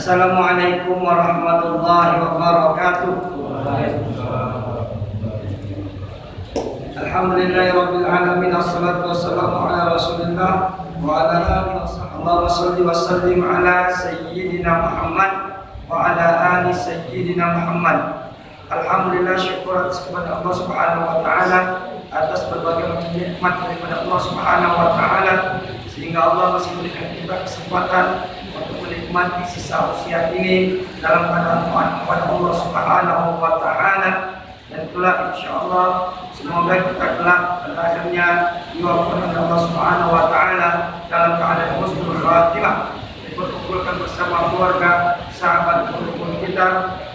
Assalamualaikum warahmatullahi wabarakatuh. Alhamdulillahirabbil alamin, wassalatu wassalamu ala Rasulillah wa ala alihi washabbihi. Allahumma shalli wa sallim ala sayyidina Muhammad wa ala ali sayyidina Muhammad. Alhamdulillah, syukur atas kepada Allah Subhanahu wa taala atas berbagai macam nikmat daripada Allah Subhanahu wa taala, sehingga Allah masih memberikan kita kesempatan untuk menikmati sisa usia ini dalam keadaan taat kepada Allah Subhanahu wa taala. Dan itulah insyaallah semoga kita kelak pada akhirnya diwafatkan oleh Allah Subhanahu wa taala dalam keadaan husnul khatimah, berkumpulkan bersama keluarga, sahabat berkumpul kita,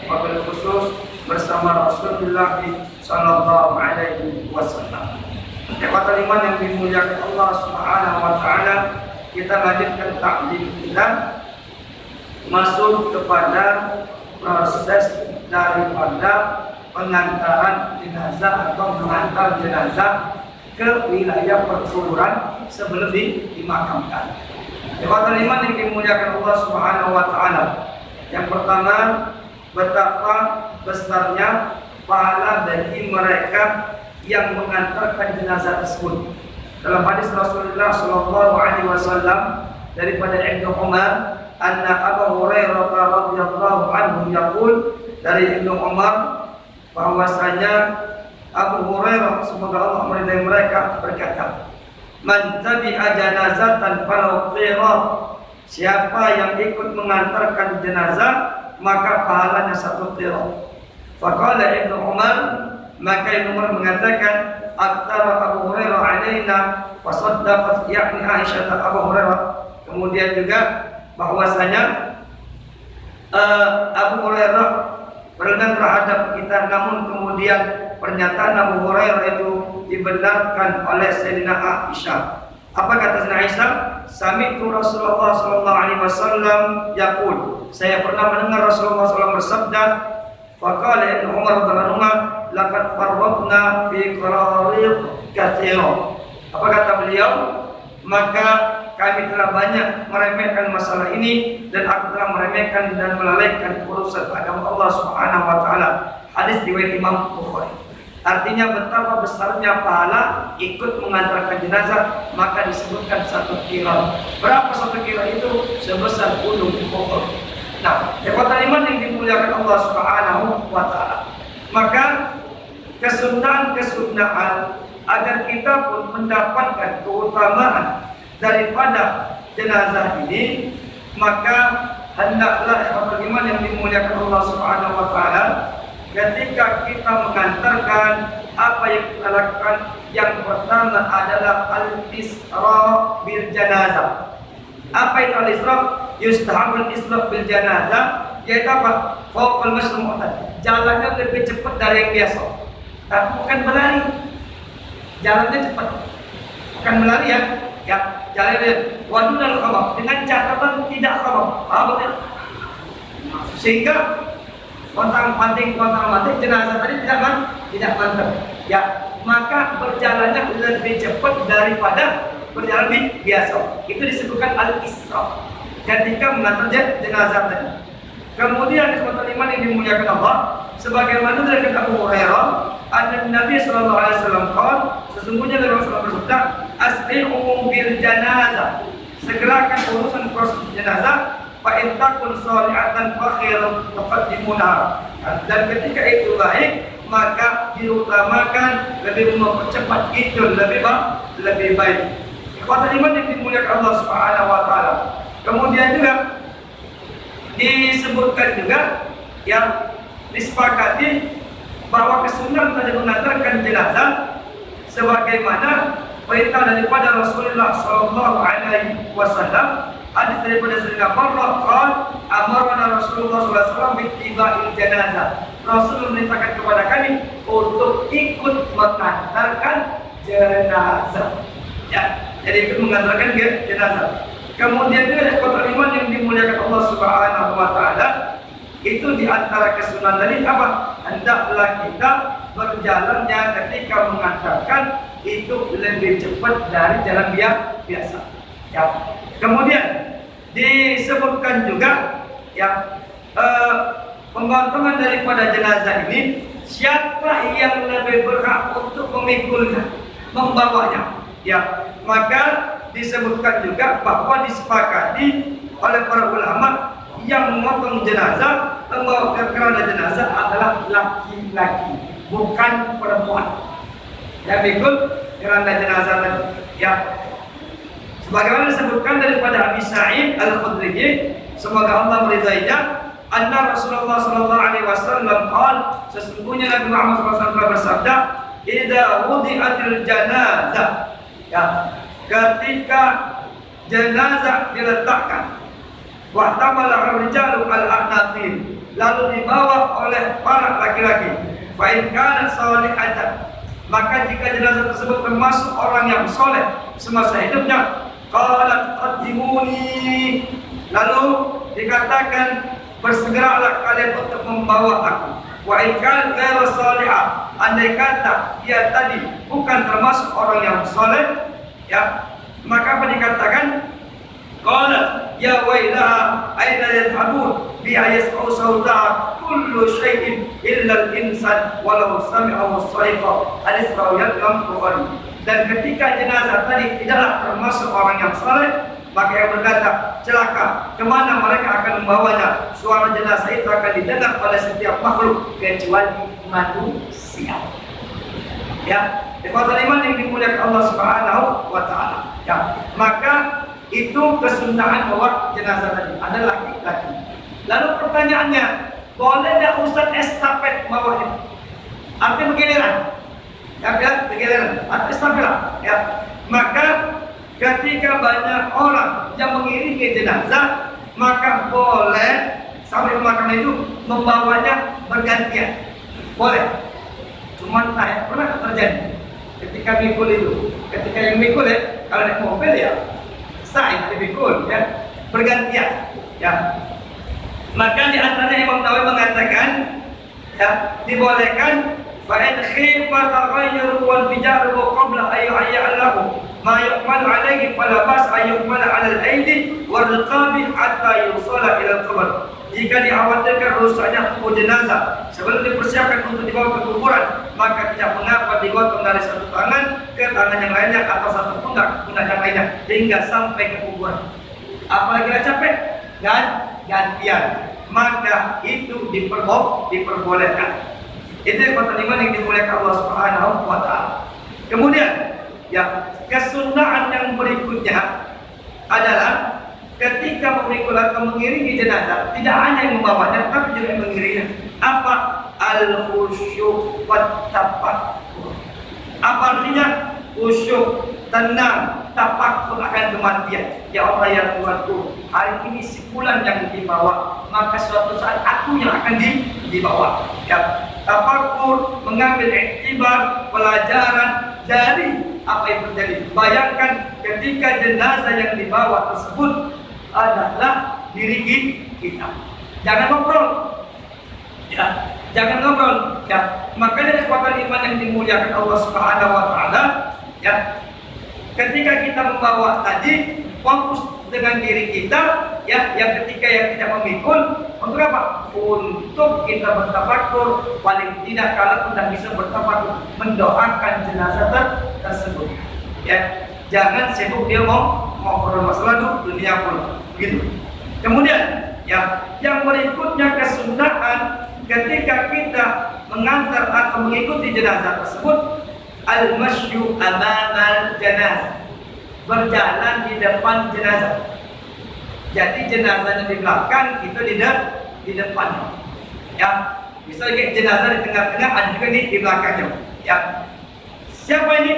wabil khusus bersama Rasulullah sallallahu alaihi wasallam. Ikhwatul iman yang dimuliakan Allah Subhanahu wa taala, kita lanjutkan taklim kita masuk kepada proses daripada pengantaran jenazah atau mengantar jenazah ke wilayah perkuburan sebelum dimakamkan. Ikhwatul iman yang dimuliakan Allah Subhanahu wa taala, yang pertama, betapa besarnya pahala bagi mereka yang mengantarkan jenazah tersebut. Dalam hadis Rasulullah sallallahu alaihi wasallam daripada Ibnu Umar, anna Abu Hurairah radhiyallahu anhu yaqul, dari Ibnu Umar bahwasanya Abu Hurairah, semoga Allah meridai mereka, berkata, "Man tabi'a janazatan falau qirat." Siapa yang ikut mengantarkan jenazah, maka pahalanya 1 qirat. Faqala Ibnu Umar, maka Ibnu Umar mengatakan, "Aktsara Abu Hurairah alaina wa saddaqat yakni Aisyah Abu Hurairah." Kemudian juga bahwasanya Abu Hurairah berlebihan terhadap kita, namun kemudian pernyataan Abu Hurairah itu dibenarkan oleh Sayyidina Aisyah. Apa kata Sayyidina Aisyah? Sami'tu Rasulullah sallallahu alaihi wasallam yaqul, saya pernah mendengar Rasulullah SAW bersabda, faqala Ibnu Umar radhiyallahu anhu, laqad farratna fi qararid katsira. Apa kata beliau? Maka kami telah banyak meremehkan masalah ini, dan aku telah meremehkan dan melalaikan urusan agama Allah Subhanahu wa taala. Hadis riwayat Imam Bukhari. Artinya betapa besarnya pahala ikut mengantarkan jenazah, maka disebutkan 1 qirat. Berapa 1 qirat itu? Sebesar gunung Uhud. Nah, ikhwatul iman yang dimuliakan Allah Subhanahu wa taala, maka kesunahan agar kita pun mendapatkan keutamaan daripada jenazah ini, maka hendaklah ikhwatul iman yang dimuliakan Allah Subhanahu wa taala, ketika kita mengantarkan, apa yang kita lakukan? Yang pertama adalah al-isra bil janazah. Apa itu al-isra? Yustahabul isra bil janazah, yaitu apa? Fawqal masmu'at. Jalannya lebih cepat dari yang biasa. Tapi bukan berlari. Jalannya cepat. Bukan berlari ya. Ya, jalannya wadunal khabar, dengan catatan tidak khabar. Betul? Sehingga kontang-panting jenazah tadi tidak mantap. Ya, maka berjalannya lebih cepat daripada berjalan biasa. Itu disebutkan al-isra ketika mengantar jenazah tadi. Kemudian ikhwatul iman yang dimuliakan Allah, sebagaimana dari kata Abu Hurairah, ada Nabi sallallahu alaihi wasallam qala, sesungguhnya dari Rasulullah bersabda, asri'u bil janazah, segerakan urusan proses jenazah, fa in takun sholihatan fa khairun tuqaddimunaha. Dan ketika itu baik, maka diutamakan, lebih mempercepat itu lebih baik. Ikhwatul iman yang dimuliakan Allah Subhanahu wa taala. Kemudian juga disebutkan juga yang disepakati bahwa kesunahan tadi mengantarkan jenazah sebagaimana perintah daripada Rasulullah sallallahu alaihi wasallam. Hadis daripada Sayyidina Barrah qala, amarna Rasulullah sallallahu alaihi wasallam bittiba'il janazah. Rasul memerintahkan kepada kami untuk ikut mengantarkan jenazah. Ya, jadi ikut mengantarkan jenazah. Kemudian juga ikhwatul iman yang dimuliakan Allah Subhanahu wa taala, itu di antara kesunahan tadi apa? Hendaklah kita berjalannya ketika mengantarkan itu lebih cepat dari jalan biasa. Ya. Kemudian disebutkan juga ya pengantongan daripada jenazah ini, siapa yang lebih berhak untuk memikulnya, membawanya, ya. Maka disebutkan juga bahwa disepakati oleh para ulama yang memotong jenazah, membawa kerana jenazah adalah laki-laki, bukan perempuan. Yang mikul kerana jenazah tadi, ya. Sebagaimana disebutkan daripada Abi Sa'id Al-Khudri, semoga Allah meridainya, anna Rasulullah sallallahu alaihi wasallam qala, sesungguhnya Nabi Muhammad SAW telah bersabda, idza wudi'atil janazah, ya, ketika jenazah diletakkan, wa tamala rijalu al-aqnatin, lalu dibawa oleh para laki-laki, fa in kana salihatan, maka jika jenazah tersebut termasuk orang yang soleh semasa hidupnya, qalat qaddimuni, lalu dikatakan bersegeralah kalian untuk membawa aku. Wa in kana ghairu salihah, andai kata dia tadi bukan termasuk orang yang soleh, ya, maka apa dikatakan? Qalat ya wailaha aina yadhhabun bi yas'u sawtaha kullu syai'in illa al-insan walau sami'ahu as-sayqa. Hadis riwayat Imam Bukhari. Dan ketika jenazah tadi tidaklah termasuk orang yang saleh, maka yang berkata, celaka, kemana mereka akan membawanya? Suara jenazah itu akan didengar oleh setiap makhluk kecuali manusia. Ya, ikhwatul iman yang dimuliakan Allah Subhanahu wa taala. Ya, maka itu kesunahan bawa jenazah tadi adalah laki-laki. Lalu pertanyaannya, boleh tidak Ustaz estafet bawahnya? Artinya bergiliran. Ya, bergiliran. Atau estafet, ya. Maka ketika banyak orang yang mengiringi jenazah, maka boleh sampai pemakaman itu membawanya bergantian. Boleh. Cuman pernah terjadi ketika mikul itu, ketika yang mikul ya, kalau naik mobil ya saya mikul ya, bergantian ya. Maka di antaranya Imam Nawawi mengatakan, ya, dibolehkan fa'in khifa taghayyur wal bijaru qabla ayya'lahu ma yu'malu alaihi fala bas ayyu'mala 'ala al-aidi wal riqabi hatta yusala ila al-qabr. Jika dikhawatirkan rusaknya tubuh jenazah sebelum dipersiapkan untuk dibawa ke kuburan, maka tidak mengapa digotong dari satu tangan ke tangan yang lainnya atau satu pundak ke pundak yang lainnya hingga sampai ke kuburan. Apalagi dia capek dan gantian, maka itu diperbolehkan. Itu yang iman yang dimuliakan Allah Subhanahu wa taala. Kemudian, ya, kesunahan yang berikutnya adalah ketika memikul atau mengiringi jenazah, tidak hanya yang membawanya, tapi juga yang mengiringinya. Apa? Al-khusyuk wa tafakkur. Apa artinya? Khusyuk, tenang, tafakkur akan kematian. Ya Allah, ya Tuhanku, hari ini si fulan yang dibawa, maka suatu saat aku yang akan dibawa. Ya, tafakkur, mengambil iktibar, pelajaran dari apa yang terjadi. Bayangkan ketika jenazah yang dibawa tersebut adalah diri kita. Jangan ngobrol, ya, jangan ngobrol, ya. Maka dari kekuatan iman yang dimuliakan Allah Subhanahu wa taala, ya, ketika kita membawa tadi, fokus dengan diri kita, ya, yang ketika yang tidak memikul, untuk apa? Untuk kita bertafakur, paling tidak kalau tidak bisa bertafakur, mendoakan jenazah tersebut, ya. Jangan sibuk dia mau ngobrol masalah dunia pun, gitu. Kemudian, ya, yang berikutnya kesunahan ketika kita mengantar atau mengikuti jenazah tersebut, al-masyu amamal janazah, berjalan di depan jenazah. Jadi jenazahnya di belakang, kita di depannya. Ya, misalnya jenazah di tengah-tengah, ada juga di belakangnya. Ya, siapa ini?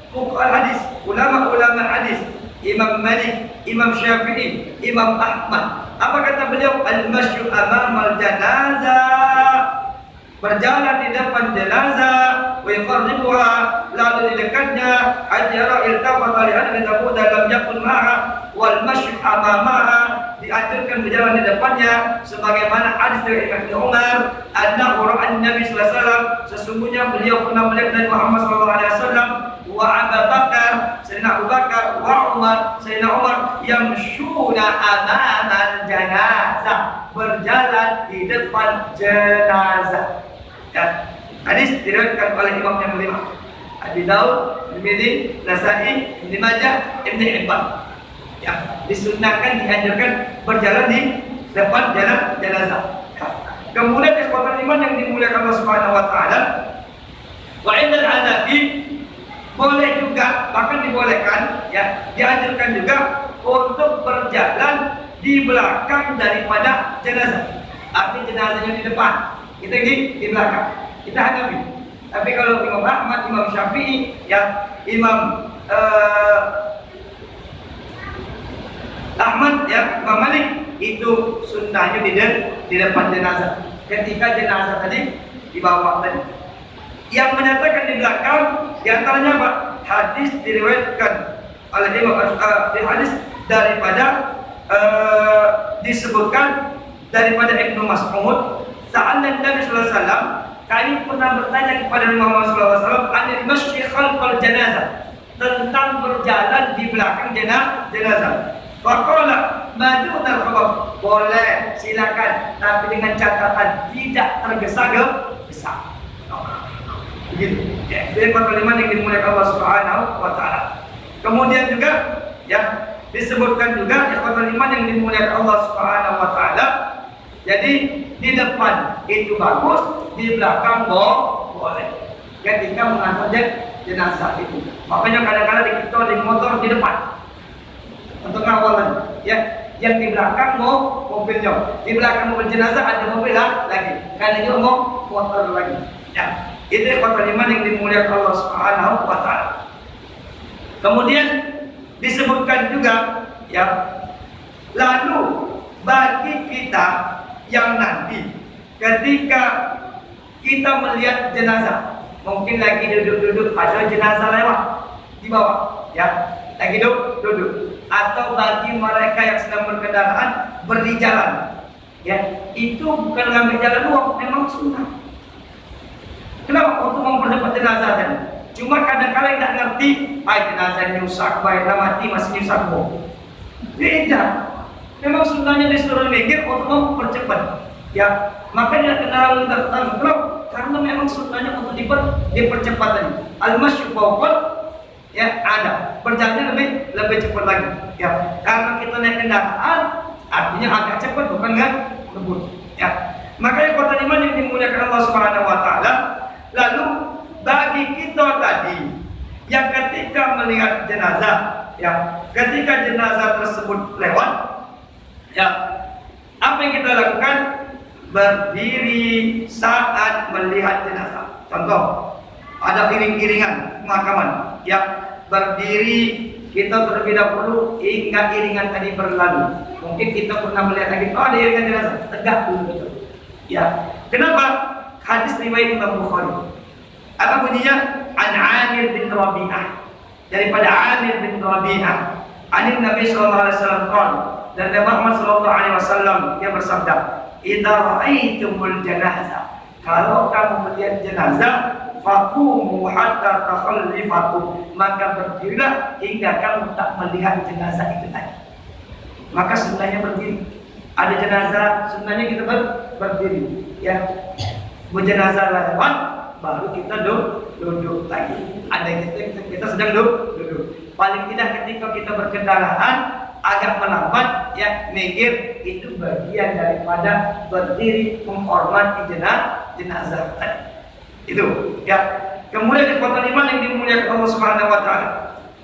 Fuqaha hadis, ulama-ulama hadis, Imam Malik, Imam Syafi'i, Imam Ahmad. Apa kata beliau? Al-masyu amamal janazah, berjalan di depan jenazah, wa yuqarribuha, lalu di dekatnya, ajara iltafata li anna taquda lam yakun ma'a, wal masyu amamaha, diajarkan berjalan di depannya, sebagaimana hadis dari Ibnu Umar, annahu ra'a Nabi sallallahu alaihi wasallam, sesungguhnya beliau pernah melihat Nabi Muhammad sallallahu alaihi wasallam, wa Abu Bakar, Sayyidina Abu Bakar, wa Umar, Sayyidina Umar, yamshuna amamal janazah, berjalan di depan jenazah. Ya. Hadis diriwayatkan oleh Imam yang kelima, Abi Daud, Tirmidzi, Nasa'i, Ibnu Majah, Ibnu Hibban. Ya, disunnahkan, dianjurkan berjalan di depan jenazah. Ya. Kemudian ikhwatul iman yang dimuliakan Allah Subhanahu wa taala, wa indal adabi, boleh juga, bahkan dibolehkan, ya, dianjurkan juga untuk berjalan di belakang daripada jenazah. Arti jenazahnya di depan, kita di belakang. Kita hadapi. Tapi kalau Imam Ahmad, Imam Syafi'i, ya, Imam Ahmad, ya, Imam Malik, itu sunnahnya di depan jenazah. Ketika jenazah tadi dibawa tadi. Yang menyatakan di belakang, diantaranya apa? Hadis diriwayatkan oleh Imam hadis daripada disebutkan daripada Ibnu Mas'ud, saat Nabi sallallahu alaihi wasallam, kami pernah bertanya kepada Muhammad sallallahu alaihi wasallam anil masyi khalfal janazah, tentang berjalan di belakang jenazah. Faqala madunal khabab, boleh, silakan, tapi dengan catatan tidak tergesa-gesa. Begitu. Ya, jadi perkaliman yang dimuliakan Allah Subhanahu wa taala. Kemudian juga, ya, disebutkan juga ikhwatul iman yang dimuliakan Allah Subhanahu wa taala. Jadi di depan itu bagus, di belakang boleh. Ketika mengangkut jenazah itu. Makanya kadang-kadang di kita di motor di depan untuk ngawalan, ya. Yang di belakang mobilnya, di belakang mobil jenazah ada mobil lagi. Karena itu motor lagi. Ya. Itu ikhwatul iman yang dimuliakan Allah Subhanahu wa taala. Kemudian disebutkan juga, ya, lalu bagi kita yang nanti ketika kita melihat jenazah, mungkin lagi duduk-duduk, ada jenazah lewat di bawah, ya, lagi duduk, atau bagi mereka yang sedang berkendaraan berjalan, ya, itu bukan ngambil jalan doang, memang sunnah. Kenapa? Untuk mempercepat jenazah tadi. Cuma kadang-kadang tidak ngerti, jenazah nyusak, baiklah mati masih nyusak beda. Memang sunnahnya disuruh mikir untuk mempercepat. Ya, makanya kendaraan lintas karena memang sunnahnya untuk dipercepat tadi. Al-masyu fawqal, ya, ada. Berjalannya lebih cepat lagi. Ya, karena kita naik kendaraan artinya agak cepat, bukan ngebut. Ya. Makanya kota iman yang dimuliakan Allah Subhanahu wa taala. Lalu bagi kita tadi yang ketika melihat jenazah, ya, ketika jenazah tersebut lewat, ya, apa yang kita lakukan? Berdiri saat melihat jenazah. Contoh, ada iring-iringan pemakaman, ya, berdiri kita terlebih dahulu hingga iringan tadi berlalu. Mungkin kita pernah melihat lagi, ada iringan jenazah, tegak dulu, ya. Kenapa? Hadis riwayat Imam Bukhari. Apa bunyinya? An Amir bin Rabi'ah, daripada Amir bin Rabi'ah, Anin Nabi sallallahu alaihi wasallam qala, dan Nabi Muhammad sallallahu alaihi wasallam dia bersabda, "Idza ra'aitumul janazah," kalau kamu melihat jenazah, faqumu hatta takhallifatu, maka berdirilah hingga kamu tak melihat jenazah itu tadi. Maka sunnahnya berdiri. Ada jenazah, sunnahnya kita berdiri, ya. Jenazah lewat, baru kita duduk lagi. Ada kita sedang duduk. Paling tidak ketika kita berkendaraan agak melambat, ya, mikir, itu bagian daripada berdiri menghormati jenazah tadi. Itu, ya. Kemudian di kota iman yang dimuliakan Allah Subhanahu wa taala,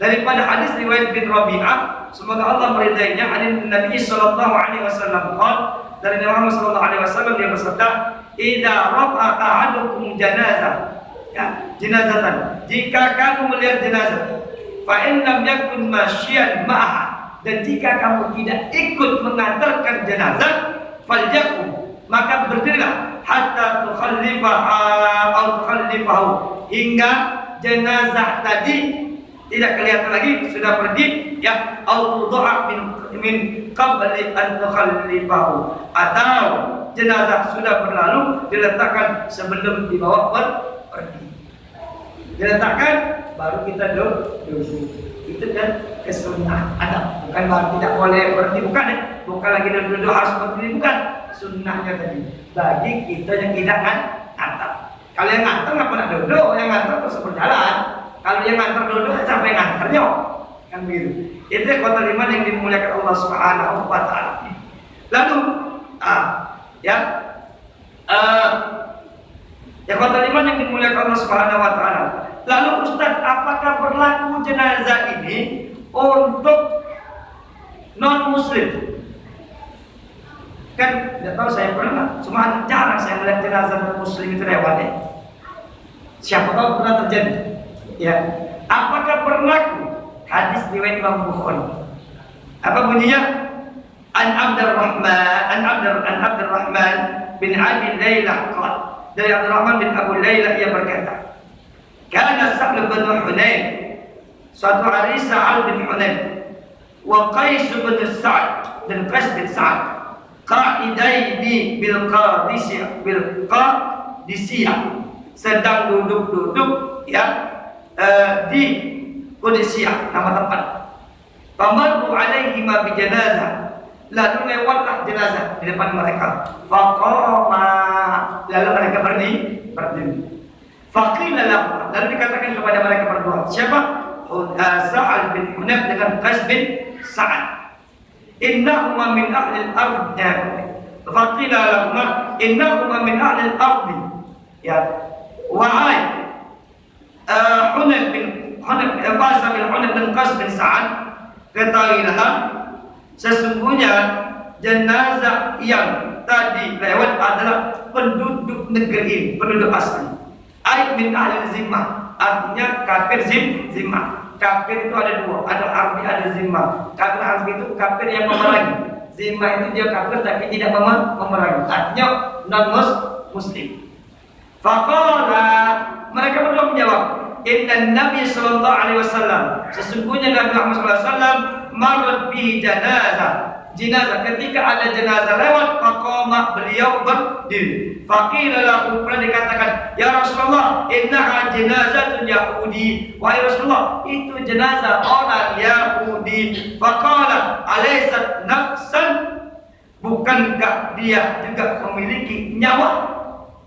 daripada hadis riwayat bin Rabi'ah, semoga Allah meridainya, hadis Nabi sallallahu alaihi wasallam qala, dari Nabi Muhammad sallallahu alaihi wasallam dia bersabda, "Idza ra'a ahadukum janazah," ya, jenazatan, jika kamu melihat jenazah, fa in lam yakun masyian ma'aha, dan jika kamu tidak ikut mengantarkan jenazah, falyakum, maka berdirilah, hatta tukhallifaha atau tukhallifahu, hingga jenazah tadi tidak kelihatan lagi, sudah pergi, ya, atau doa min qabli an tukhallifahu, atau jenazah sudah berlalu, diletakkan sebelum dibawa pergi. Diletakkan baru kita duduk. Itu kan kesunnah ada, bukan tidak boleh berhenti, bukan, ya. Bukan lagi duduk harus berdiri, bukan. sunnahnya tadi bagi kita yang tidak ngantar. Kalau yang ngantar nggak pernah duduk, yang ngantar terus berjalan. Kalau yang ngantar duduk sampai ngantarnya, kan begitu. Itu kota iman yang dimuliakan Allah Subhanahu wa Ta'ala. Lalu, kota iman yang dimuliakan Allah Subhanahu wa Ta'ala. Lalu Ustaz, apakah berlaku jenazah ini untuk non muslim? Kan tidak tahu, saya pernah, cuma jarang saya melihat jenazah non muslim itu lewat ya. Siapa tahu pernah terjadi. Ya, apakah berlaku hadis riwayat Imam Bukhari? Apa bunyinya? An Abdurrahman bin Abi Lailah qala, dari Abdurrahman bin Abu Lailah ia berkata, kana Sa'd bin Hunain, suatu hari Sa'd bin Hunain wa Qais bin Sa'd dan Qais bin Sa'd qa'idaini bil Qadisiyah, sedang duduk-duduk ya di Qadisiyah, nama tempat. Famarru alaihi ma bi janazah, lalu lewatlah jenazah di depan mereka. Faqama, lalu mereka berdiri. Faqila lahu, lalu dikatakan kepada mereka berdua, siapa? Sa'ad bin Hunayf dengan Qais bin Sa'ad. Innahuma min ahli al-ard. Faqila lahuma innahuma min ahli al-ard. Ya, wahai Hunayf bin Qais bin Sa'ad, ketahuilah sesungguhnya jenazah yang tadi lewat adalah penduduk negeri, penduduk asli. Ait min ahli zimmah, artinya kafir zimmah. Kafir itu ada dua, ada harbi, ada zimmah. Kafir harbi itu kafir yang memerangi. Zimmah itu dia kafir tapi tidak memerangi, artinya non muslim. Faqala, mereka berdua menjawab, inna Nabi sallallahu alaihi wasallam, sesungguhnya Nabi Muhammad sallallahu alaihi wasallam marrat bi jenazah, ketika ada jenazah lewat, faqama, beliau berdiri. Faqila lahu, pernah dikatakan, ya Rasulullah, innaha jenazatun Yahudi, wahai Rasulullah, itu jenazah orang Yahudi. Faqala alaysat nafsan, bukankah dia juga memiliki nyawa?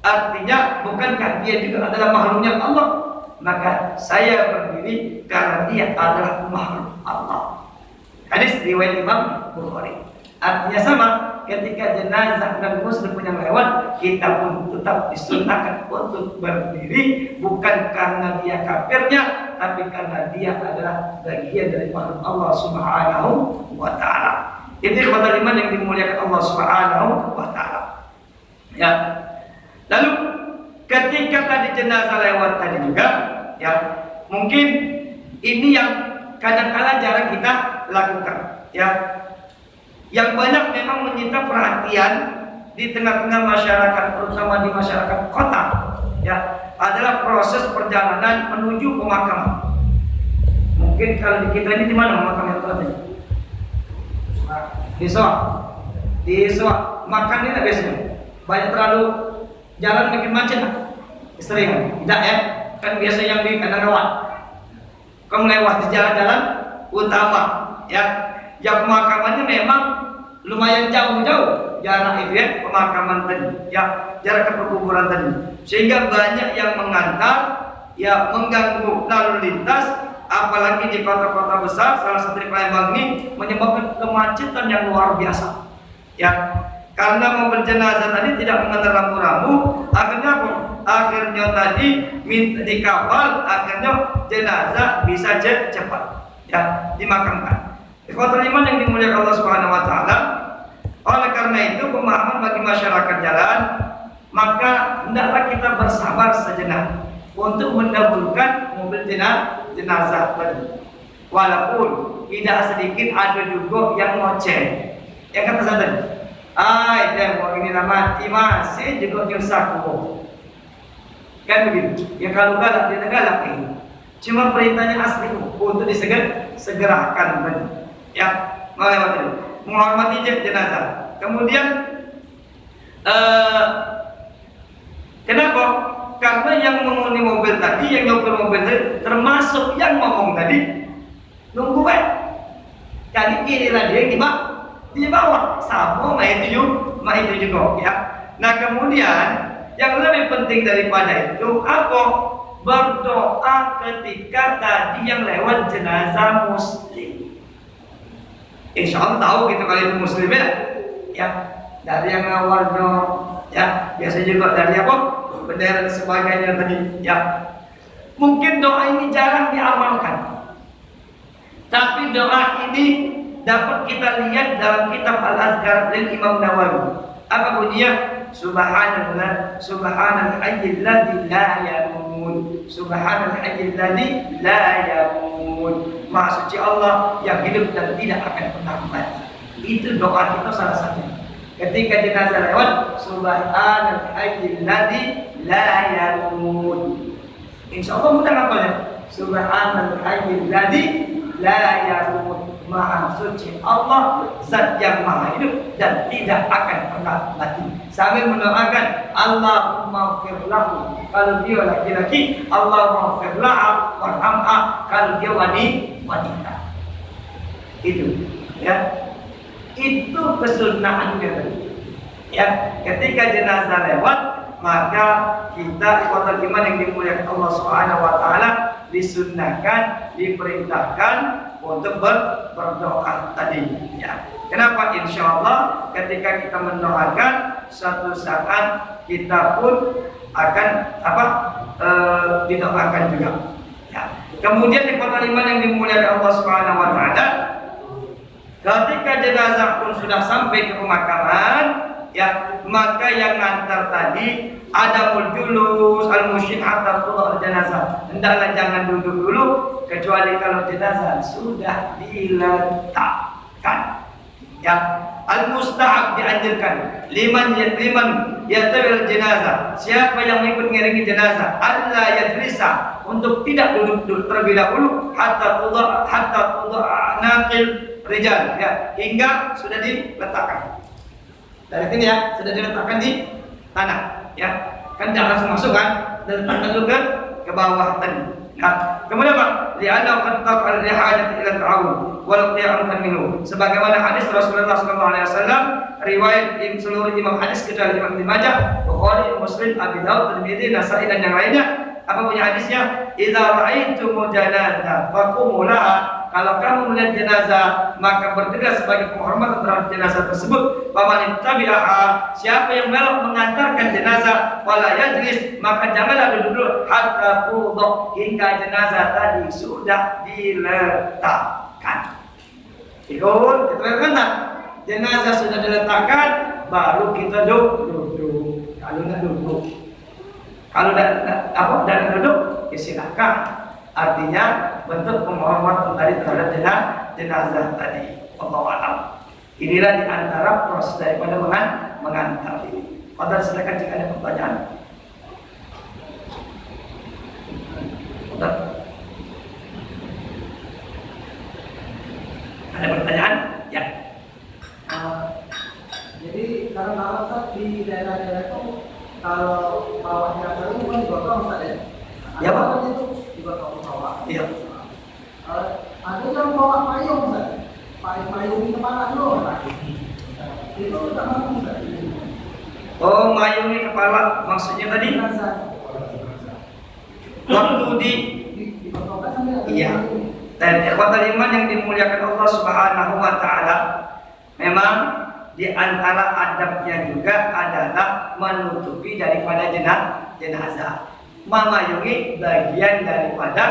Artinya, bukankah dia juga adalah makhluknya Allah? Maka saya berdiri karena dia adalah makhluk Allah. Hadis riwayat Imam Bukhari. Artinya sama, ketika jenazah dan muslim yang lewat, kita pun tetap disunahkan untuk berdiri, bukan karena dia kafirnya, tapi karena dia adalah bagian dari makhluk Allah Subhanahu wa Ta'ala. Itu kata iman yang dimuliakan Allah Subhanahu wa Ta'ala. Ya. Lalu ketika tadi jenazah lewat tadi juga, ya, mungkin ini yang kadang-kala jarang kita lakukan, ya. Yang banyak memang menyita perhatian di tengah-tengah masyarakat, terutama di masyarakat kota, ya, adalah proses perjalanan menuju pemakaman. Mungkin kalau di kita ini di mana pemakaman itu? Di Soa. Makan ini biasanya banyak terlalu jalan bikin macet, sering tidak ya? Kan biasa yang di Kadarawan, kamu lewat di jalan-jalan utama, ya, yang pemakamannya memang lumayan jauh-jauh jarak itu ya, pemakaman tadi, ya, jarak ke perkuburan tadi, sehingga banyak yang mengantar, ya, mengganggu lalu lintas, apalagi di kota-kota besar, salah satu di Palembang ini menyebabkan kemacetan yang luar biasa, ya. Karena mobil jenazah tadi tidak mengantar rambu-rambu, akhirnya tadi minta dikawal, akhirnya jenazah bisa cepat, ya, dimakamkan. Ikhwatul iman yang dimuliakan Allah Subhanahu wa Ta'ala. Oleh karena itu, pemahaman bagi masyarakat jalan, maka hendaklah kita bersabar sejenak untuk mendahulukan mobil jenazah tadi. Walaupun tidak sedikit ada juga yang ngoceh. Yang kata saya tadi, dia mau ini mati masih juga nyusah kok. Kan begitu. Ya kalau galak dia galak ini. Cuma perintahnya asli untuk disegerakan tadi. Ya, melewati itu, menghormati jenazah. Kemudian kenapa? Karena yang menghuni mobil tadi, yang nyopir mobil tadi, termasuk yang ngomong tadi, nunggu Kali kirilah dia di bawah sama itu juga ya. Nah kemudian yang lebih penting daripada itu apa? Berdoa ketika tadi yang lewat jenazah muslim. Insya Allah tahu gitu kalau itu muslim ya. Dari yang awalnya ya biasa juga dari apa? Bendera dan sebagainya tadi ya. Mungkin doa ini jarang diamalkan, tapi doa ini dapat kita lihat dalam kitab Al-Azkar dari Imam Nawawi. Apa bunyinya? Subhanallah, subhanal hayyil ladzi la yamut. Subhanal hayyil ladzi la yamut. Maha suci Allah yang hidup dan tidak akan pernah mati. Itu doa kita salah satunya. Ketika jenazah lewat, subhanal hayyil ladzi la yamut. Insya Allah mudah ngapalnya. Subhanal hayyil ladzi la yamut. Maha suci Allah, zat yang maha hidup dan tidak akan pernah mati. Sambil mendoakan Allahumma ighfir lahu kalau dia laki-laki, Allahumma ighfir laha warhamha kalau dia wanita. Itu ya. Itu kesunnahannya. Ya, ketika jenazah lewat, maka kita ikhwatul iman yang dimuliakan Allah Subhanahu wa taala disunnahkan, diperintahkan untuk berdoa tadi ya. Kenapa? Insya Allah ketika kita mendoakan suatu saat kita pun akan didoakan juga ya. Kemudian ikhwatul iman yang dimuliakan Allah Subhanahu wa taala, ketika jenazah pun sudah sampai ke pemakaman ya, maka yang ngantar tadi ada julus al-musyid hatta tudhar jenazah. Hendaklah jangan duduk dulu kecuali kalau jenazah sudah diletakkan. Ya, al-mustahab dianjurkan liman yatabil jenazah. Siapa yang ikut ngiringi jenazah, Allah yajlisa, untuk tidak duduk terlebih dahulu hatta tudhar naqil rijal ya, hingga sudah diletakkan. Dari sini ya, sudah diletakkan di tanah ya, kan jangan langsung masuk kan, dan letakkan juga ke bawah tadi. Nah, kemudian Pak, li'anna qad taqal li hajat ila ta'awun wal qiyam minhu. Sebagaimana hadis Rasulullah sallallahu alaihi wasallam, riwayat seluruh imam hadis kecuali Imam Ibnu Majah, Bukhari, Muslim, Abi Dawud, Tirmidzi, Nasa'i dan yang lainnya. Apa punya hadisnya? Idza ra'aitum janazah faqumu laha. Kalau kamu melihat jenazah, maka berdiri sebagai penghormatan terhadap jenazah tersebut. Faman tabi'aha, siapa yang melok mengantarkan jenazah, wala yajlis, maka janganlah duduk hatta tudhah, hingga jenazah tadi sudah diletakkan. Ikut, kita lihat tak? Jenazah sudah diletakkan, baru kita duduk. Kalau tidak duduk, kalau tidak duduk, ya silakan. Artinya bentuk penghormatan tadi terhadap jenazah tadi. Allahu a'lam. Inilah diantara proses daripada mengantar ini. Padahal silakan jika ada pertanyaan. Ada pertanyaan? Ya. Jadi kalau di daerah-daerah itu kalau bawahnya baru kan digotong Ustaz ya? Ya Pak. Digotong bawah. Iya. Ada yang bawa payung Ustaz. Payung di kepala dulu Ustaz. Itu tak mampu Ustaz. Oh, mayungi kepala maksudnya tadi? Waktu digotongkan sampai. Iya. Dan ikhwatul iman yang dimuliakan Allah Subhanahu wa taala, memang di antara adabnya juga adalah menutupi daripada jenazah. Memayungi bagian daripada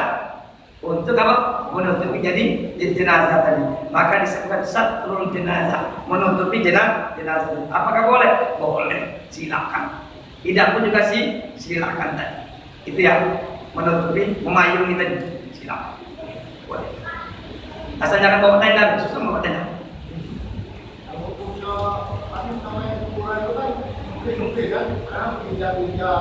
untuk apa? Menutupi jadi jenazah tadi. Maka disebutkan satrul jenazah, menutupi jenazah. Apakah boleh? Boleh, silakan. Tidak pun juga silakan tadi. Itu yang menutupi, memayungi tadi. Silakan. Boleh. Asal jangan bawa tenda, susah bawa tenda. Kalau punya tadi namanya kuburan itu kan mungkin kan, karena pinja-pinja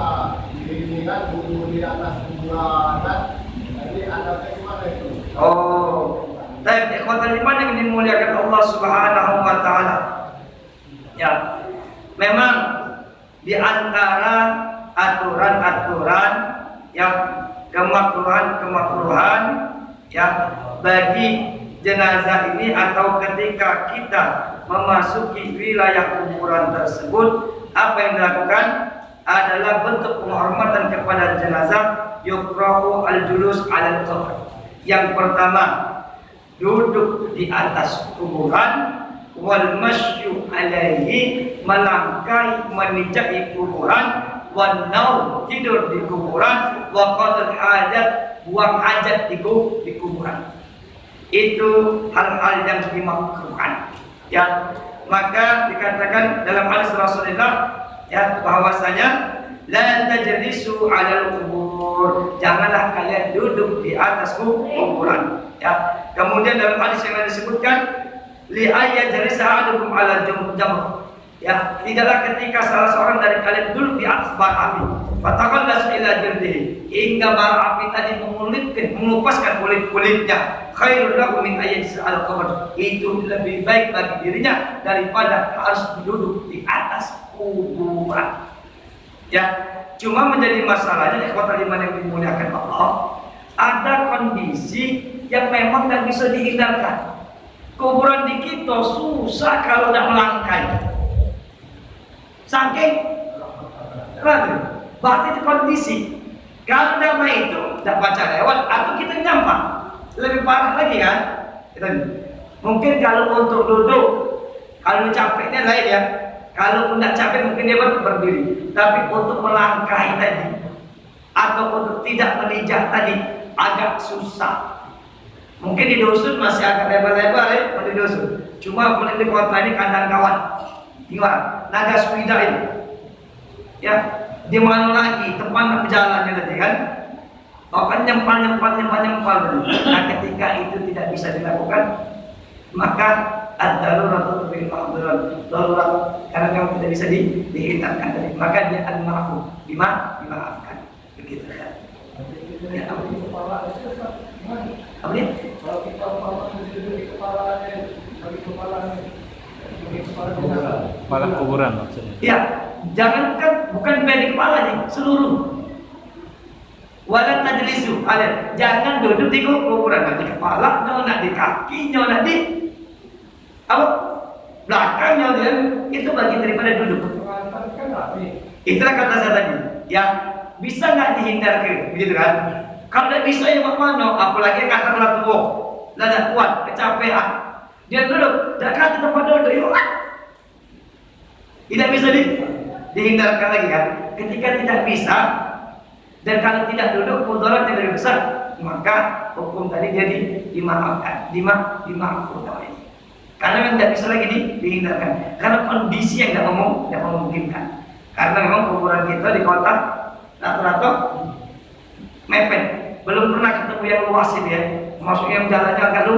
ini kan duduk di atas kuburan kan, jadi ada gimana itu? Oh, dan ikhwatul iman yang dimuliakan Allah Subhanahu wa taala. Ya. Memang di antara aturan-aturan yang kemakruhan ya bagi jenazah ini atau ketika kita memasuki wilayah kuburan tersebut, apa yang dilakukan adalah bentuk penghormatan kepada jenazah. Yukrahu al-julus 'alal qabr. Yang pertama, duduk di atas kuburan, wal masyu alaihi, melangkai menijai kuburan, wan naum, tidur di kuburan, wa qadul hajat, buang hajat di kuburan. Itu hal-hal yang dimakruhkan. Ya, maka dikatakan dalam hadis Rasulullah ya bahwasanya la tajlisu 'alal kubur, janganlah kalian duduk di atas kuburan. Ya, kemudian dalam hadis yang lain disebutkan li ayya jalisa ahadukum 'ala jamr. Ya, tidaklah ketika salah seorang dari kalian duduk di atas bara api, fataqallas ila jildihi, hingga bara api tadi mengupaskan kulit-kulitnya, khairul lahu min ayyajlis al-qabr, itu lebih baik bagi dirinya daripada harus duduk di atas kuburan. Ya, cuma menjadi masalahnya ikhwatal iman yang dimuliakan Allah, ada kondisi yang memang tidak bisa dihindarkan. Kuburan di kita susah kalau tidak melangkai. Saking berarti itu kondisi. Kalau nama itu tidak baca lewat atau kita nyampah, lebih parah lagi kan? Mungkin kalau untuk duduk, kalau capeknya lain ya. Kalau tidak capek mungkin dia berdiri. Tapi untuk melangkai tadi atau untuk tidak menijak tadi agak susah. Mungkin di dusun masih agak lebar-lebar ya, di dusun. Cuma di kota ini kandang kawan. Gimana? Naga Swida itu. Ya, di mana lagi tempat berjalannya tadi kan? Bahkan nyempal. Nah, ketika itu tidak bisa dilakukan, maka ad-daruratu bil mahdurat. Darurat karena memang tidak bisa dihindarkan tadi. Maka dia al-ma'fu, dimaafkan. Begitu ya. Ya, apa ini? Apa ini? Kalau kita di Kepala kuburan maksudnya. Ya, jangankan bukan di kepalanya, seluruh. Wala tajlisu, jangan duduk di kuburan, nak di kepala, nak di kaki, nak di apa? Belakangnya dia itu bagian daripada duduk. Itulah kata saya tadi. Ya, bisa nggak dihindarkan, begitu kan? Kalau tidak bisa ya mana? Apalagi kata orang tua, tidak kuat, kecapean. Dia duduk, dekat di tempat duduk, yuk. Tidak bisa dihindarkan lagi kan? Ketika tidak bisa, dan kalau tidak duduk, mudarat yang lebih besar, maka hukum tadi jadi dimaafkan, dimaafkan. Karena memang tidak bisa lagi dihindarkan. Karena kondisi yang tidak memungkinkan. Karena memang kuburan kita di kota rata-rata mepet. Belum pernah ketemu yang luas ini ya. Maksudnya yang jalannya agak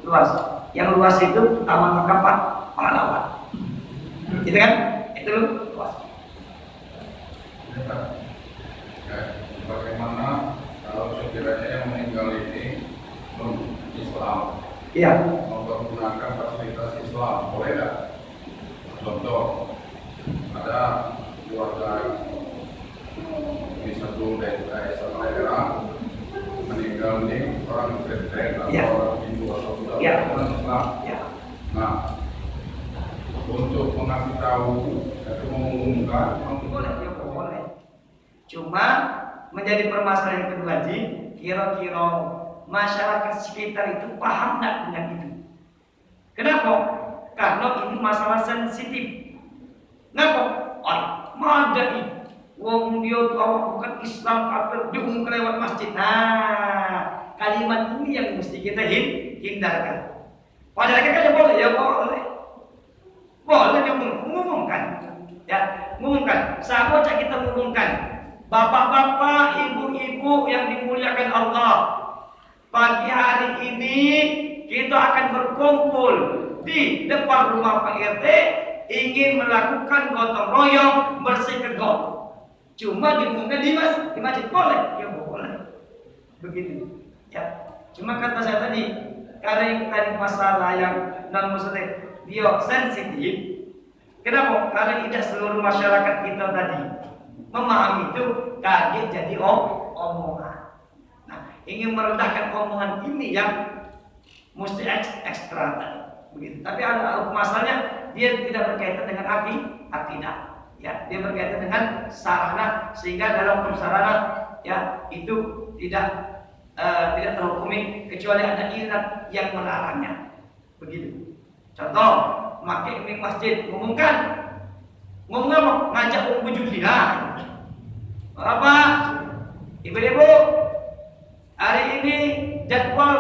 luas. Yang luas itu Taman Makam Pahlawan. Gitu kan? Itu luas. Bagaimana kalau sekiranya yang meninggal ini non Islam, Iya. mempergunakan fasilitas Islam, boleh nggak? Contoh, ada keluarga di satu daerah meninggal ini orang Kristen atau orang Hindu atau orang Islam. Ya. Nah, untuk mengasih tahu atau mengumumkan, Boleh. Cuma menjadi permasalahan kedua Ji, kira-kira masyarakat sekitar itu paham nggak dengan itu? Kenapa? Karena ini masalah sensitif. Kenapa? Ada ini. Wong dia bukan Islam atau diumumkan lewat masjid. Nah, kalimat ini yang mesti kita hindarkan. Padahal kita boleh, ya boleh. Boleh dia mengumumkan. Ya, mengumumkan. Sahabat kita mengumumkan. Bapak-bapak, ibu-ibu yang dimuliakan Allah, pagi hari ini kita akan berkumpul di depan rumah Pak RT ingin melakukan gotong royong bersihkan got. Cuma diumumkan di masjid boleh, ya boleh. Begitu. Ya. Cuma kata saya tadi, karena yang tadi masalah yang non muslim dia sensitif. Kenapa? Karena tidak seluruh masyarakat kita tadi memahami itu, kaget jadi omongan. Nah, ingin merendahkan omongan ini yang mesti ekstra tadi. Begitu. Tapi ada hukum asalnya dia tidak berkaitan dengan akidah. Ya, dia berkaitan dengan sarana, sehingga dalam hukum sarana ya itu tidak terhukumi kecuali ada ilat yang melarangnya. Begitu. Contoh, memakai imam masjid ngomong ngajak umum juhila. Apa? Ibu-ibu, hari ini jadwal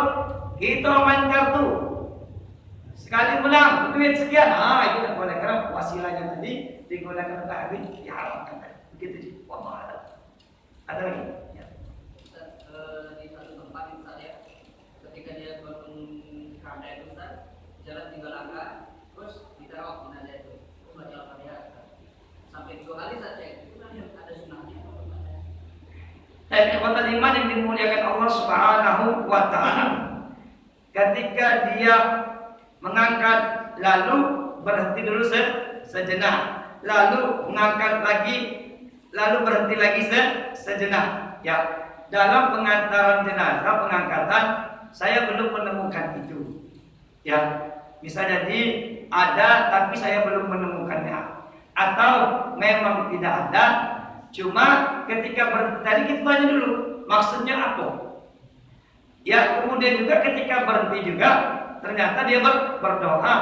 kita main kartu. Sekali menang duit sekian. Itu tidak boleh karena wasilahnya tadi digunakan untuk habis diharamkan. Begitu sih. Wallah. Ada lagi? Ya. Di satu tempat misalnya ketika dia bangun keranda itu Ustaz, jalan 3 langkah terus ditaruh jenazah itu terus baca Al-Fatihah sampai 2 kali saja itu kan ada sunahnya. Kata iman yang dimuliakan Allah Subhanahu wa taala. Ketika dia mengangkat lalu berhenti dulu sejenak, lalu mengangkat lagi, lalu berhenti lagi sejenak. Ya, dalam pengantaran jenazah, pengangkatan saya belum menemukan itu. Ya, bisa jadi ada tapi saya belum menemukannya, atau memang tidak ada. Cuma ketika berhenti tadi kita tanya dulu maksudnya apa. Ya, kemudian juga ketika berhenti juga ternyata dia berdoa.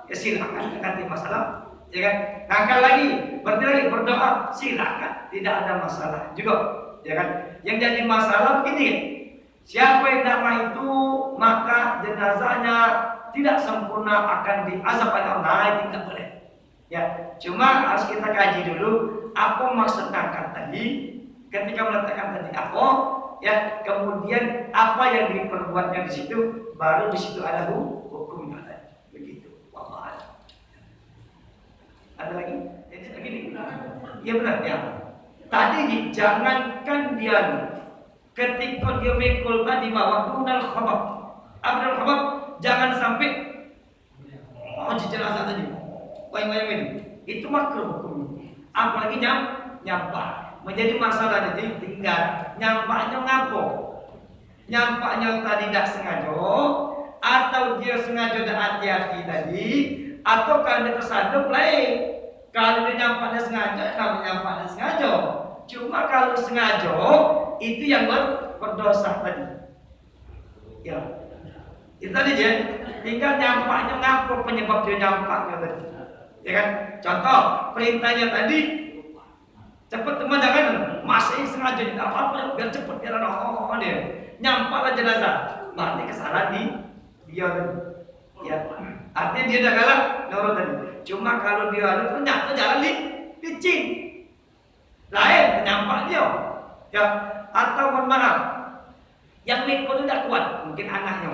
Ya silakan, ganti masalah. Ya kan? Ngangkat lagi, berhenti lagi berdoa, silakan, tidak ada masalah juga. Ya kan? Yang jadi masalah begini, siapa yang nama itu maka jenazahnya tidak sempurna akan diazab oleh Allah, itu tidak boleh. Ya, cuma harus kita kaji dulu apa maksud angkat tadi, ketika meletakkan tadi apa, ya, kemudian apa yang diperbuatnya di situ, baru di situ ada hukumnya tadi. Begitu. Wallah. Ada lagi? Jadi begini. Iya benar ya. Tadi jangankan dia ketika dia mikul tadi bahwa dunal khabab. Abdul khabab jangan sampai jenazah tadi. Wayang-wayang ini. Itu makruh hukumnya. Apalagi nyampak. Menjadi masalah jadi tinggal nyampaknya ngapo. Nyampaknya tadi tidak sengaja, atau dia sengaja dan hati-hati tadi, atau kalau dia tersadap lain. Kalau dia nyampaknya sengaja, kalau nyampaknya sengaja. Cuma kalau sengaja itu yang berdosa tadi. Ya, itu tadi ya. Tinggal nyampaknya ngapo penyebab dia nyampaknya tadi. Ya kan? Contoh perintahnya tadi cepat teman jangan masih sengaja tidak apa-apa biar cepat biar orang dia nyampaklah jenazah, berarti kesalahan dia ya, artinya dia dah galak nurut tadi. Cuma kalau dia ada ternyata jalan licin lain penyampak dia ya, atau mohon maaf yang mikul itu tidak kuat, mungkin anaknya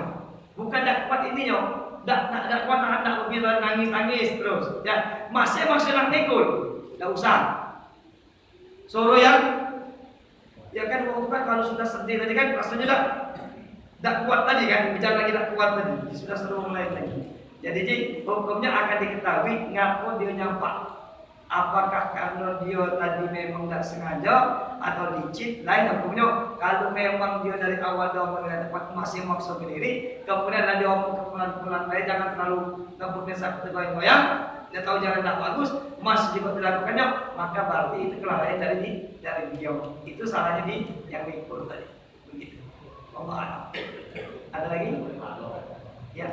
bukan tidak kuat ininya, tidak kuat anak bila nangis terus ya, masih nak mikul tidak usah suruh ya kan, kalau sudah sedih tadi kan rasanya tidak kuat tadi kan, bicara lagi tidak kuat tadi, sudah suruh mulai lagi. Jadi hukumnya akan diketahui ngapo dia nyampak. Apakah karena dia tadi memang tidak sengaja atau licin, lain hukumnya. Kalau memang dia dari awal dia mengenai tempat masih maksa sendiri, kemudian ada omong kepulan lain, jangan terlalu ngebutnya sakit goyang-goyang. Dia tahu jalan tidak bagus, masih juga dilakukannya, maka berarti itu kelalaian dari dia. Itu salahnya di yang mikul tadi. Begitu. Allah. Ada lagi? Ya.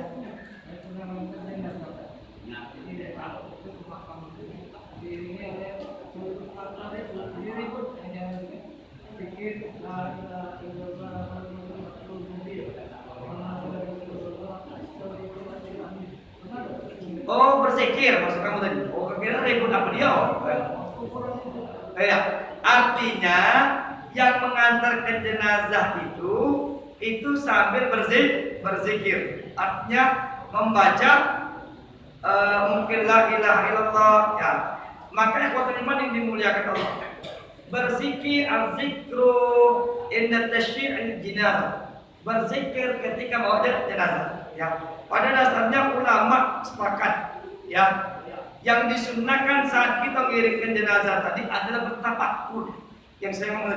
Oh, berzikir maksud kamu tadi. Oh, kira ribut apa dia? Ya, artinya yang mengantarkan jenazah itu sambil berzikir. Artinya membaca mungkin la ilaha illallah ya. Maka ikhwatul iman yang dimuliakan Allah, berzikir az-zikru inda tasyyi'il jenazah. Berzikir ketika bawa jenazah ya. Pada dasarnya ulama sepakat ya, yang disunnahkan saat kita mengiringkan jenazah tadi adalah bertafakur. Yang saya mau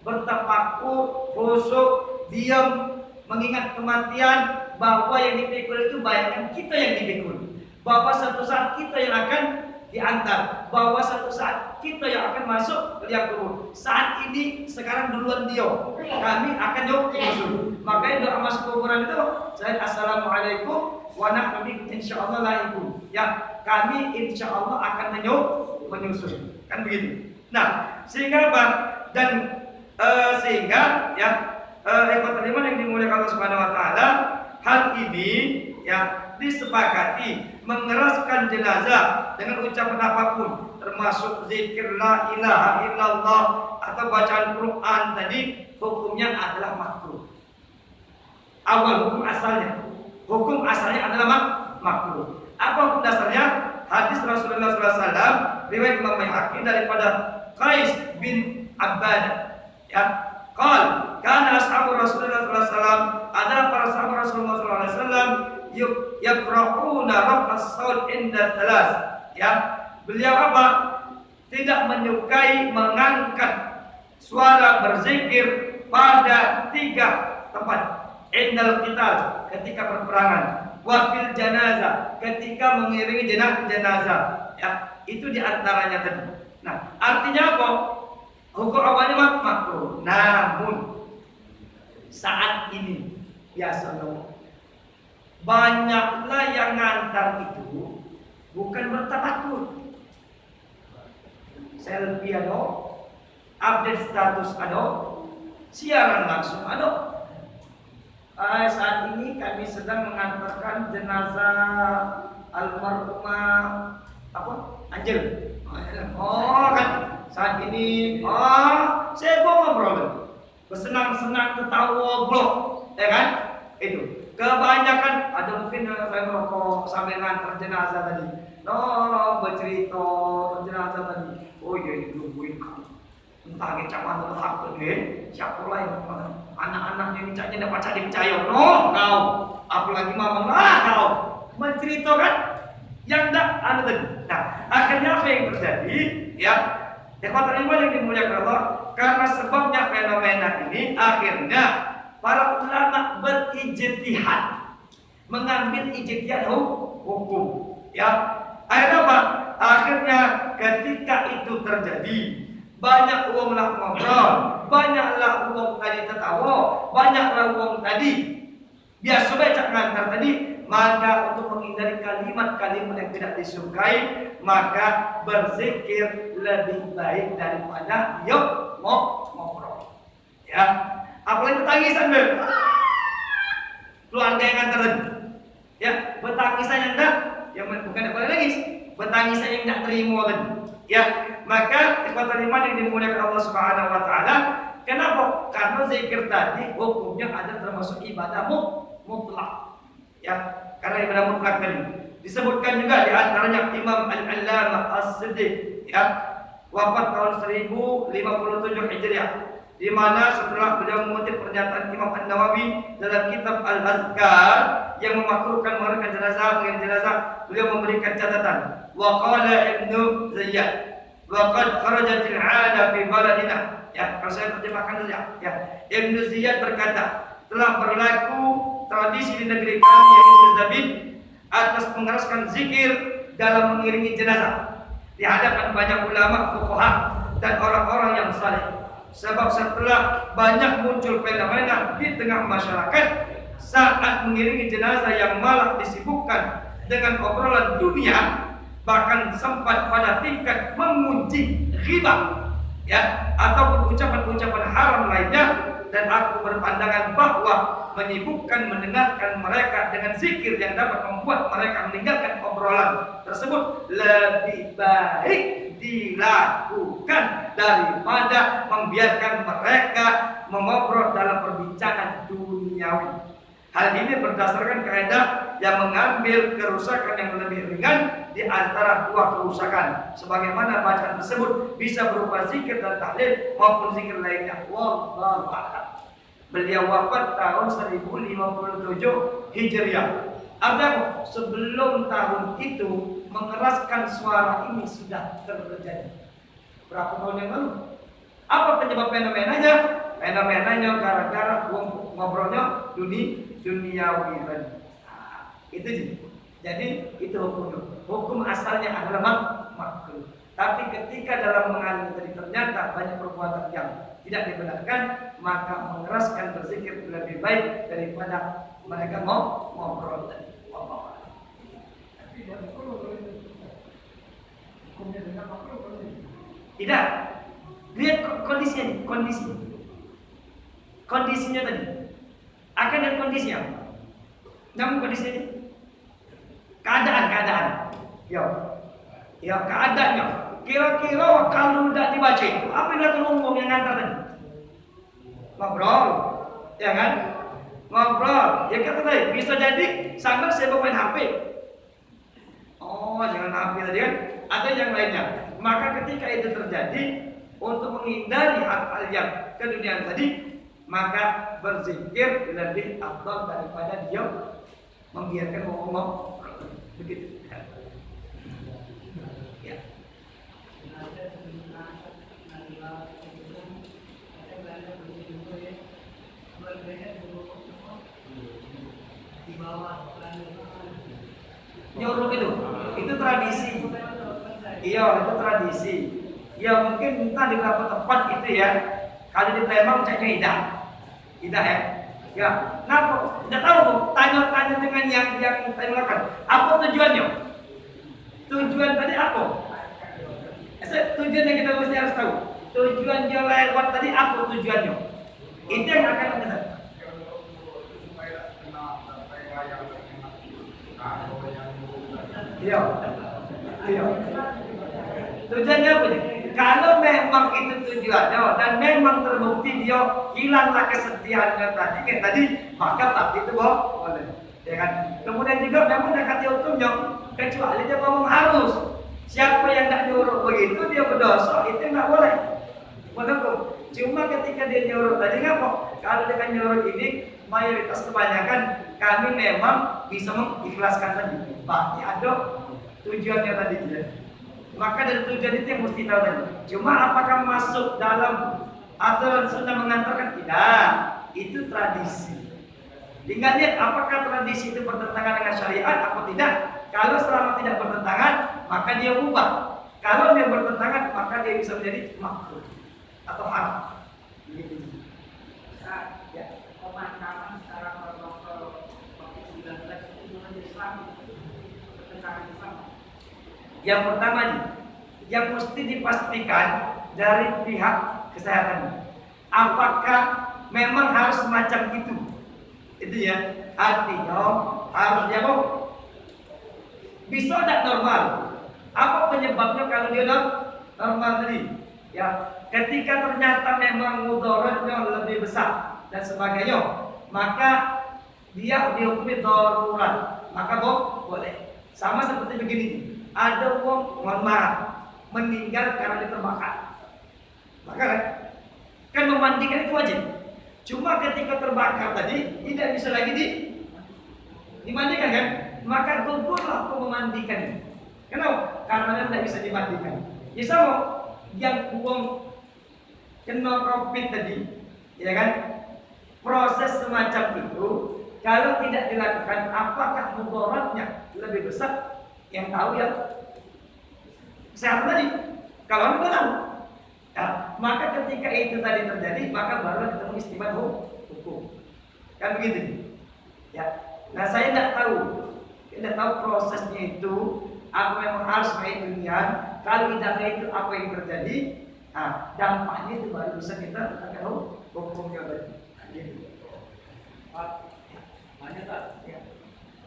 bertafakur, khusyuk, diam, mengingat kematian, bahwa yang dipikul itu bayangkan kita yang dipikul. Bahwa suatu saat kita yang akan diantar, bahwa suatu saat kita yang akan masuk ke liang kubur. Saat ini sekarang duluan dia, kami akan nyusul. Makanya doa masuk kuburan itu saya assalamualaikum wa nahnu insyaallah lahiqun. Ya, kami insyaallah akan menyusul. Kan begitu. Nah, sehingga apa? Dan sehingga ya ikhwatul iman yang dimuliakan Allah Subhanahu wa taala, hal ini ya disepakati mengeraskan jenazah dengan ucapan apapun, termasuk zikir la ilaha illallah atau bacaan Quran tadi, hukumnya adalah makruh. Awal hukum asalnya adalah makruh. Apa hukum dasarnya? Hadis Rasulullah SAW riwayat Imam Baihaqi daripada Qais bin Abbad, ya, kana ashabu Rasulullah SAW, ada para sahabat Rasulullah SAW yaqra'una raf'as saut inda thalas, ya, beliau apa? Tidak menyukai mengangkat suara berzikir pada 3 tempat. Indal qital, ketika perperangan, wa fil janazah, ketika mengiringi jenazah, ya, itu diantaranya tadi. Nah, artinya apa? Hukum awalnya makruh. Namun saat ini biasanya banyaklah yang ngantar itu bukan bertabatur, selfie ada, update status ada, siaran langsung ada. Saat ini kami sedang mengantarkan jenazah almarhumah Angel. Kan saat ini saya ngobrol, bersenang-senang ketawa blok, ya kan? Itu kebanyakan ada mungkin saya merokok sambil ngantar jenazah tadi, bercerita jenazah tadi. Oh iya itu buin kamu, entah kecaman atau apa deh, siapa lah yang anak-anaknya micaknya dapat pacar dipercaya, kau, apalagi mama kau menceritakan yang tak ada tadi. Nah, akhirnya apa yang terjadi? Ya, ikhwatul iman yang dimuliakan Allah, karena sebabnya fenomena ini akhirnya para ulama berijtihad, mengambil ijtihad hukum. Ya, akhirnya apa? Akhirnya ketika itu terjadi, banyak uanglah ngobrol, banyaklah uang tadi tertawa, banyaklah uang tadi biasa baca ngantar tadi. Maka untuk menghindari kalimat-kalimat yang tidak disukai, maka berzikir lebih baik daripada ngobrol. Ya, apalagi tangisan keluarga yang ngantar tadi. Ya, bertangisan yang enggak, yang bukan apa lagi, bertangisan yang tidak terima tadi. Ya, maka ikhwatul iman yang dimuliakan Allah Subhanahu wa taala, kenapa? Karena zikir tadi hukumnya ada termasuk ibadah mutlak. Ya, karena ibadah mutlak tadi disebutkan juga di antaranya Imam Al-Allamah As-Siddiq, ya, wafat tahun 1057 Hijriah, di mana setelah beliau mengutip pernyataan Imam An-Nawawi dalam kitab Al-Azkar yang memakruhkan mengiringkan jenazah, beliau memberikan catatan. Wa qala Ibnu Ziyad wa qad kharajatil 'ada fi baladina. Ya, kalau saya terjemahkan dulu ya. Ibnu Ziyad berkata, telah berlaku tradisi di negeri kami yaitu Zabid atas mengeraskan zikir dalam mengiringi jenazah di hadapan banyak ulama, fuqaha dan orang-orang yang saleh. Sebab setelah banyak muncul fenomena di tengah masyarakat saat mengiringi jenazah yang malah disibukkan dengan obrolan dunia, bahkan sempat pada tingkat mengunci ghibah, ya, ataupun ucapan-ucapan haram lainnya. Dan aku berpandangan bahwa menyibukkan mendengarkan mereka dengan zikir yang dapat membuat mereka meninggalkan obrolan tersebut lebih baik dilakukan daripada membiarkan mereka mengobrol dalam perbincangan duniawi. Hal ini berdasarkan kaidah yang mengambil kerusakan yang lebih ringan di antara dua kerusakan, sebagaimana bacaan tersebut bisa berupa zikir dan tahlil maupun zikir lainnya. Wallahu a'lam. Beliau wafat tahun 1057 Hijriah. Artinya sebelum tahun itu mengeraskan suara ini sudah terjadi. Berapa tahun yang lalu? Apa penyebab fenomenanya? Fenomenanya gara-gara ngobrolnya duniawi tadi. Itu sih. Jadi itu hukumnya. Hukum asalnya adalah makruh. Tapi ketika dalam mengalami tadi ternyata banyak perbuatan yang tidak dibenarkan, maka mengeraskan berzikir lebih baik daripada mereka mau ngobrol tadi. Tidak. Lihat kondisinya tadi. Akan dan kondisinya. Namun kondisinya keadaan. Ya keadaannya. Kira-kira kalau tidak dibaca itu, apa yang datang umum yang ngantar tadi? Ngobrol, ya kan? Ngobrol. Ya kata tadi, bisa jadi sambil saya main HP. Oh, jangan HP tadi kan? Atau yang lainnya. Maka ketika itu terjadi, untuk menghindari hal-hal yang keduniaan tadi, maka berzikir lebih afdal daripada dia membiarkan ngomong begitu. Ya. Nyuruh itu tradisi. Iya, itu tradisi. Ya mungkin entah di beberapa tempat itu ya. Kalau di Palembang caknya Idah ya. Ya, kenapa? Tidak tahu. Tanya-tanya dengan yang saya melakukan. Apa tujuannya? Tujuan tadi apa? Tujuan yang kita mesti harus tahu. Tujuan dia lewat tadi apa tujuannya? Itu yang akan kita. Iya. Tujuannya apa nih? Kalau memang itu tujuannya dan memang terbukti dia hilanglah kesetiaannya tadi, maka tapi itu boleh. Ya kan? Kemudian juga memang dekat hukumnya, kecuali dia ngomong harus. Siapa yang tidak nyuruh begitu dia berdosa, itu nggak boleh. Betul. Cuma ketika dia nyuruh tadi ngapa? Kalau dengan nyuruh ini mayoritas kebanyakan kami memang bisa mengikhlaskan tadi. Berarti ada tujuannya tadi ya. Maka dari tujuan itu yang mesti tahu tadi. Cuma apakah masuk dalam aturan sunnah mengantarkan? Tidak. Itu tradisi. Tinggal lihat apakah tradisi itu bertentangan dengan syariat atau tidak. Kalau selama tidak bertentangan, maka dia ubah. Kalau dia bertentangan, maka dia bisa menjadi makruh atau haram. Ya, pemahaman secara protokol COVID-19 itu menjadi Islam, bertentangan Islam. Yang pertama nih, yang mesti dipastikan dari pihak kesehatan, apakah memang harus semacam itu? Itu ya, artinya harus dia bisa tidak normal. Apa penyebabnya kalau dia normal tadi? Ya, ketika ternyata memang mudaratnya lebih besar dan sebagainya, maka dia dihukumi darurat, maka boleh. Sama seperti begini. Ada orang mohon maaf meninggal karena dia terbakar, maka kan memandikan itu wajib. Cuma ketika terbakar tadi tidak bisa lagi dimandikan kan, maka gugurlah untuk memandikan. Kenapa? Karena tidak bisa dimandikan. Ya sama yang uang kena COVID tadi, ya kan? Proses semacam itu kalau tidak dilakukan, apakah mudaratnya lebih besar? Yang tahu ya kesehatan tadi. Kalau anda tahu, ya, maka ketika itu tadi terjadi, maka baru ketemu istimewa hukum. Kan begitu? Ya. Nah saya tidak tahu prosesnya itu apa memang harus kayak dunia. Kalau tidak kayak itu apa yang terjadi? Nah, dampaknya itu baru bisa kita tahu hukumnya tadi. Gitu. Pak, hanya tak? Ya.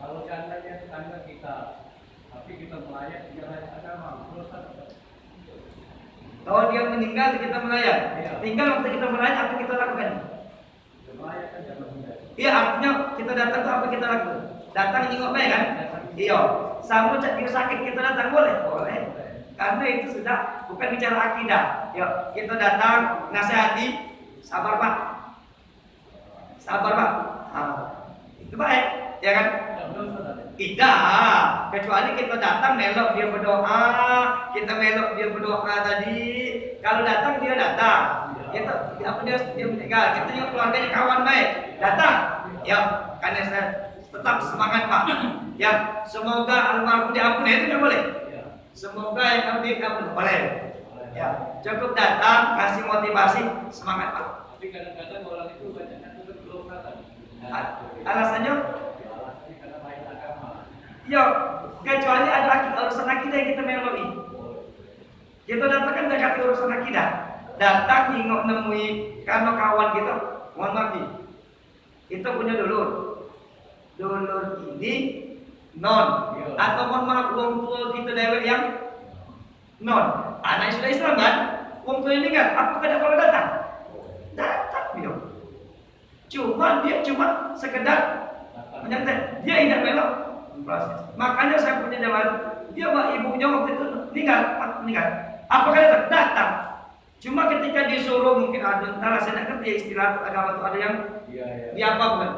Kalau seandainya tetangga kita tapi kita melayat tidak layak agama, terus apa? Kalau dia meninggal kita melayat. Iya. Tinggal waktu kita melayat apa kita lakukan? Melayat kan jangan meninggal. Iya, artinya kita datang itu apa kita lakukan? Datang nyengok baik kan? Iya. Sama cak sakit kita datang boleh? Boleh. Karena itu sudah bukan bicara akidah. Ya, kita datang nasihati, sabar Pak. Sabar Pak. Nah, itu baik, ya kan? Tidak, kecuali kita datang melok dia berdoa, kita melok dia berdoa tadi. Kalau datang dia datang, kita apa dia meninggal, kita juga keluarganya kawan baik, datang. Ya, karena saya tetap semangat Pak. Ya, semoga almarhum diampuni itu tidak boleh. Semoga yang kami diampuni boleh. Ya, cukup datang kasih motivasi semangat Pak. Tapi kadang-kadang orang itu banyaknya itu belum datang. Alasannya? Alasannya karena main agama. Ya, kecuali ada urusan akidah yang kita meloi. Kita datang kan dekat urusan akidah. Datang nengok nemui karena kawan kita, mohon maaf nih. Kita punya dulur ini non atau mohon maaf orang tua kita dewek yang non. Anak sudah Islam kan? Orang tua ini kan? Apa kada kalau datang? Datang dia. Dia cuma sekedar menyantai. Dia tidak melok proses. Makanya saya punya jawab. Dia ibunya waktu itu meninggal. Apa kada datang? Cuma ketika disuruh mungkin ada antara saya ngerti istilah agama itu ada yang diapa bukan?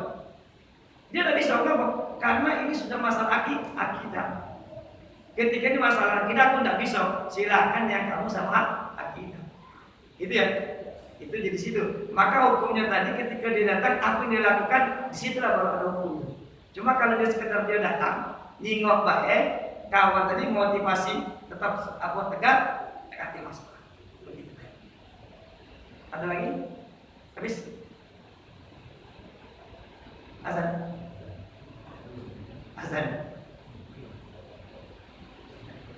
Dia tidak bisa ngomong karena ini sudah masalah akidah. Ketika ini masalah akidah aku tidak bisa. Silakan yang kamu sama akidah. Itu ya. Itu jadi situ. Maka hukumnya tadi ketika dia datang apa yang dilakukan disitulah baru ada hukum. Cuma kalau dia sekedar dia datang nyingok baik kawan tadi motivasi tetap apa tegak dekati masalah. Ada lagi? Habis? Azan.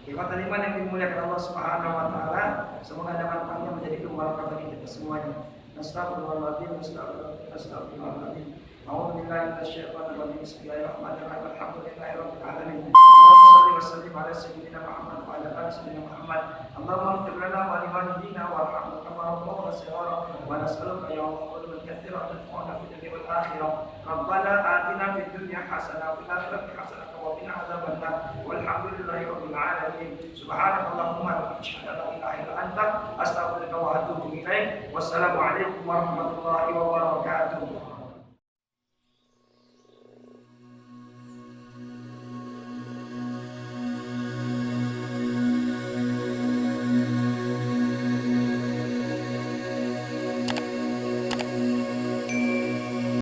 Ikhwatan iman yang dimuliakan Allah Subhanahu wa taala, semoga ada manfaatnya menjadi keberkahan bagi kita semuanya. Astagfirullahaladzim, astagfirullahaladzim. A'udzu billahi minasyaitonir rajim. Bismillahirrahmanirrahim. Alhamdulillahirabbil alamin. Allahumma shalli wa sallim ala sayyidina Muhammad wa ala ali sayyidina Muhammad. Allahumma ighfir lana wa liwalidina warhamna kama rabbawna shighara wa nas'aluka ya Allah katsiran tanfa'una fid dunya wal akhirah. Rabbana atina fid dunya hasanah wa fil akhirati hasanah wa qina adzabannar. Walhamdulillahi rabbil alamin. Subhanakallahumma wa bihamdika la ilaha illa anta astaghfiruka wa atubu ilaik. Wassalamu alaikum warahmatullahi wabarakatuh.